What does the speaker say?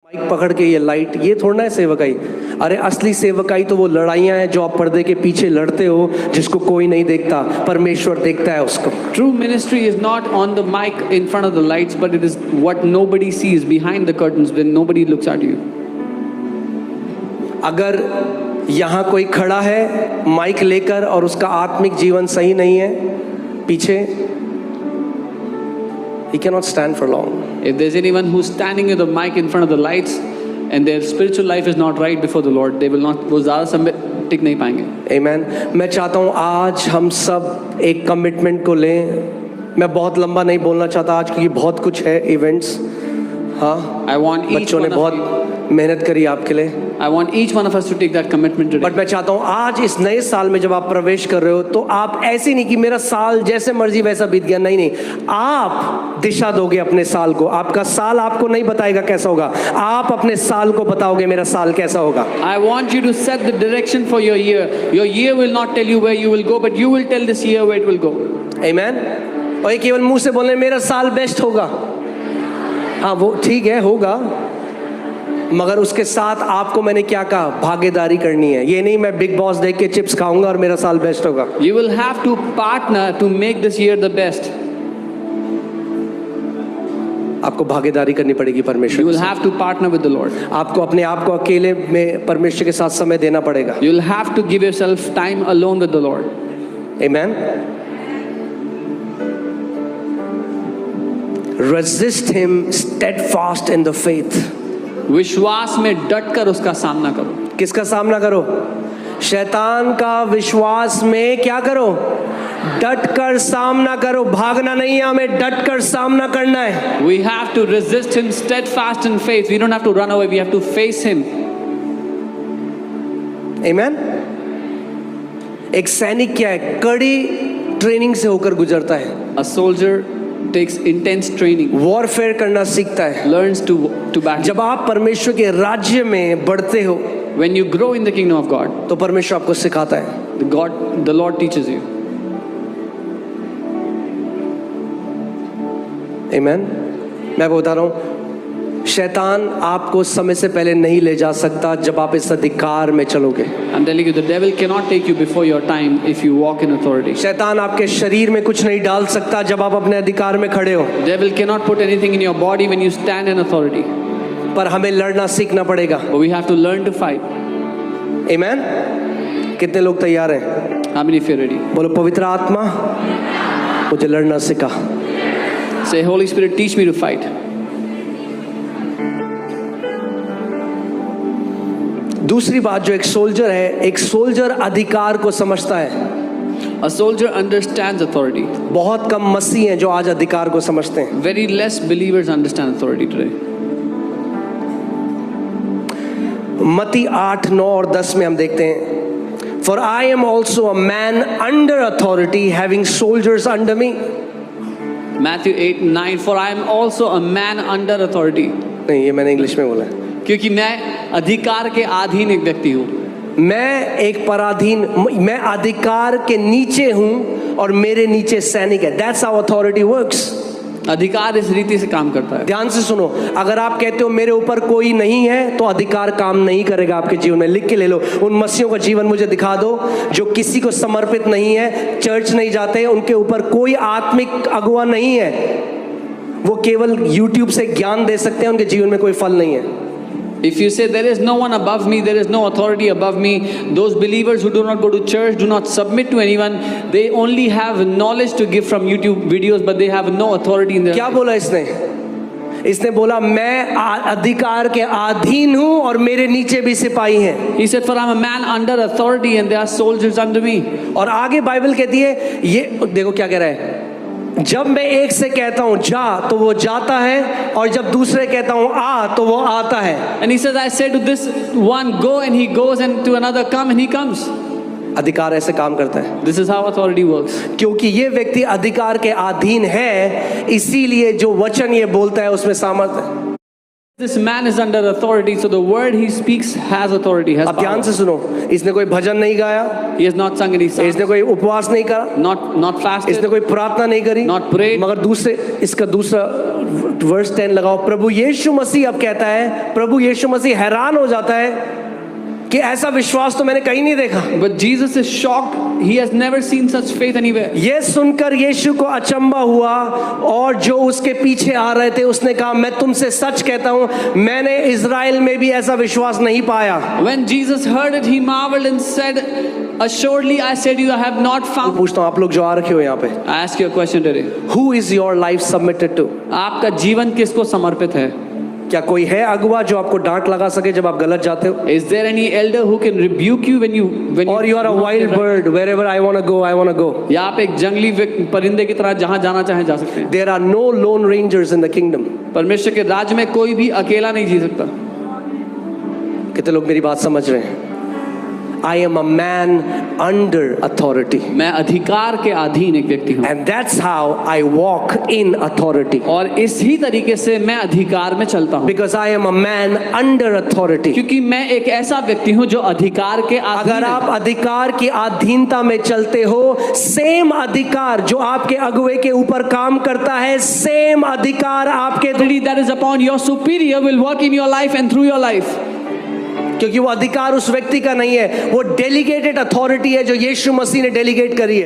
Mic पकड़ के ये लाइट, ये थोड़ा ना है सेवकाई। अरे असली सेवकाई तो वो लड़ाइयाँ हैं जो आप पर्दे के पीछे लड़ते हो, जिसको कोई नहीं देखता, परमेश्वर देखता है उसको। True ministry is not on the mic in front of the lights, but it is what nobody sees behind the curtains when nobody looks at you. अगर यहाँ कोई खड़ा है माइक लेकर और उसका आत्मिक जीवन सही नहीं है पीछे, he cannot stand for long. If there's anyone who's standing with a mic in front of the lights and their spiritual life is not right before the Lord, they will not, वो ज़्यादा समय टिक नहीं पाएंगे। Amen. मैं चाहता हूँ आज हम सब एक कमिटमेंट को लें। मैं बहुत लंबा नहीं बोलना चाहता आज, क्योंकि बहुत कुछ है इवेंट्स। हाँ, I want each बच्चों ने one of you, बहुत मेहनत करी आपके लिए। I want each one of us to take that commitment today. But मैं चाहता हूँ आज इस नए साल में जब आप प्रवेश कर रहे हो तो आप ऐसे नहीं कि मेरा साल जैसे मर्जी वैसा बीत गया, नहीं नहीं, आप दिशा दोगे अपने साल को। आपका साल आपको नहीं बताएगा कैसा होगा, आप अपने साल को बताओगे मेरा साल कैसा होगा। I want you to set the direction for your year. Your year will not tell you where you will go, but you will tell this year where it will go. आमीन। और ये केवल मुंह से बोलने मेरा साल बेस्ट होगा, हाँ वो ठीक है होगा, मगर उसके साथ आपको मैंने क्या कहा, भागीदारी करनी है। ये नहीं मैं बिग बॉस देख के चिप्स खाऊंगा और मेरा साल बेस्ट होगा। You will have to partner to make this year the best. आपको भागीदारी करनी पड़ेगी परमेश्वर You के will साथ। have to partner with the Lord. आपको अपने आप को अकेले में परमेश्वर के साथ समय देना पड़ेगा। You will have to give yourself time alone with the Lord. Amen. Resist him steadfast in the faith. विश्वास में डटकर उसका सामना करो। किसका सामना करो? शैतान का विश्वास में क्या करो? डटकर सामना करो। भागना नहीं है, हमें डटकर सामना करना है। We have to resist him steadfast in faith. We don't have to run away. We have to face him. Amen. एक सैनिक क्या है? कड़ी ट्रेनिंग से होकर गुजरता है। A soldier takes intense training, warfare करना सीखता है। learns to battle. जब आप परमेश्वर के राज्य में बढ़ते हो When you grow in the kingdom of God, तो परमेश्वर आपको सिखाता है। the Lord teaches you. Amen. मैं बता रहा हूँ, शैतान आपको समय से पहले नहीं ले जा सकता जब आप इस अधिकार में चलोगे। I'm telling you, the devil cannot take you before your time if you walk in authority. शैतान आपके शरीर में कुछ नहीं डाल सकता जब आप अपने अधिकार में खड़े हो। Devil cannot put anything in your body when you stand in authority. पर हमें लड़ना सीखना पड़ेगा। But we have to learn to fight. Amen. कितने लोग तैयार हैं? How many of you are ready? बोलो पवित्र आत्मा मुझे लड़ना सिखा। Say, Holy Spirit, teach me to fight. दूसरी बात, जो एक सोल्जर है, एक सोल्जर अधिकार को समझता है। A soldier understands authority. बहुत कम मसीह हैं जो आज अधिकार को समझते हैं। Very less believers understand authority today. मत्ती 8, 9 और 10 में हम देखते हैं, For I am also a man under authority, having soldiers under me. Matthew 8, 9. For I am also a man under authority. नहीं, ये मैंने इंग्लिश में बोला है। क्योंकि मैं अधिकार के अधीन एक व्यक्ति हूँ। मैं एक पराधीन, मैं अधिकार के नीचे हूँ और मेरे नीचे सैनिक है। That's how authority works. अधिकार इस रीति से काम करता है। ध्यान से सुनो, अगर आप कहते हो मेरे ऊपर कोई नहीं है तो अधिकार काम नहीं करेगा आपके जीवन में। लिख के ले लो, उन मसीहों का जीवन मुझे दिखा दो जो किसी को समर्पित नहीं है, चर्च नहीं जाते, उनके ऊपर कोई आत्मिक अगुवा नहीं है, वो केवल YouTube से ज्ञान दे सकते हैं, उनके जीवन में कोई फल नहीं है। If you say there is no one above me, there is no authority above me, those believers who do not go to church, do not submit to anyone, they only have knowledge to give from YouTube videos, but they have no authority in their क्या life. बोला इसने? इसने बोला मैं अधिकार के अधीन हूँ और मेरे नीचे भी सिपाही हैं। He said, for I am a man under authority and there are soldiers under me. और आगे बाइबल कहती है, ये देखो क्या कह रहा है, जब मैं एक से कहता हूँ जा तो वो जाता है, और जब दूसरे कहता हूँ आ तो वो आता है। And he says, I say to this one, go, and he goes, and to another, come, and he comes. अधिकार ऐसे काम करता है। This is how authority works. क्योंकि ये व्यक्ति अधिकार के अधीन है, इसीलिए जो वचन ये बोलता है उसमें सामर्थ है। This man is under authority, so the word he speaks has authority, has अब ध्यान power. से सुनो, इसने कोई भजन नहीं गाया, He has not sung any songs, इसने कोई उपवास नहीं करा, not fasted. इसने कोई प्रार्थना नहीं करी, Not prayed. मगर इसका दूसरा वर्स 10 लगाओ। प्रभु यीशु मसीह अब कहता है, प्रभु यीशु मसीह हैरान हो जाता है कि ऐसा विश्वास तो मैंने कहीं नहीं देखा। But Jesus is shocked. He has never seen such faith anywhere. ये सुनकर यीशु को अचंबा हुआ और जो उसके पीछे आ रहे थे उसने कहा, मैं तुमसे सच कहता हूं, मैंने इज़राइल में भी ऐसा विश्वास नहीं पाया। When Jesus heard it, he marveled and said, assuredly I said to you, I have not found. पूछता हूं, आप लोग जो आ रखे हो यहाँ पे, I ask you a question today. Who is your life submitted to? आपका जीवन किसको समर्पित है? क्या कोई है अगुवा जो आपको डांट लगा सके जब आप गलत जाते हो? Is there any elder who can rebuke you when you Or you are a wild bird, wherever I want to go, I want to go. या आप एक जंगली परिंदे की तरह जहां जाना चाहे जा सकते हैं? There are no lone rangers in the kingdom. परमेश्वर के राज्य में कोई भी अकेला नहीं जी सकता। कितने लोग मेरी बात समझ रहे हैं? I am a man under authority. मैं अधिकार के अधीन एक व्यक्ति हूँ And that's how I walk in authority. और इसी तरीके से मैं अधिकार में चलता हूँ Because I am a man under authority. क्योंकि मैं एक ऐसा व्यक्ति हूँ जो अधिकार के अधीन अगर है। आप अधिकार की अधीनता में चलते हो, सेम अधिकार जो आपके अगुवे के ऊपर काम करता है, सेम अधिकार आपके Authority that is upon your superior will work in your life and through your life. क्योंकि वो अधिकार उस व्यक्ति का नहीं है, वो डेलीगेटेड अथॉरिटी है जो यीशु मसीह ने डेलीगेट करी है।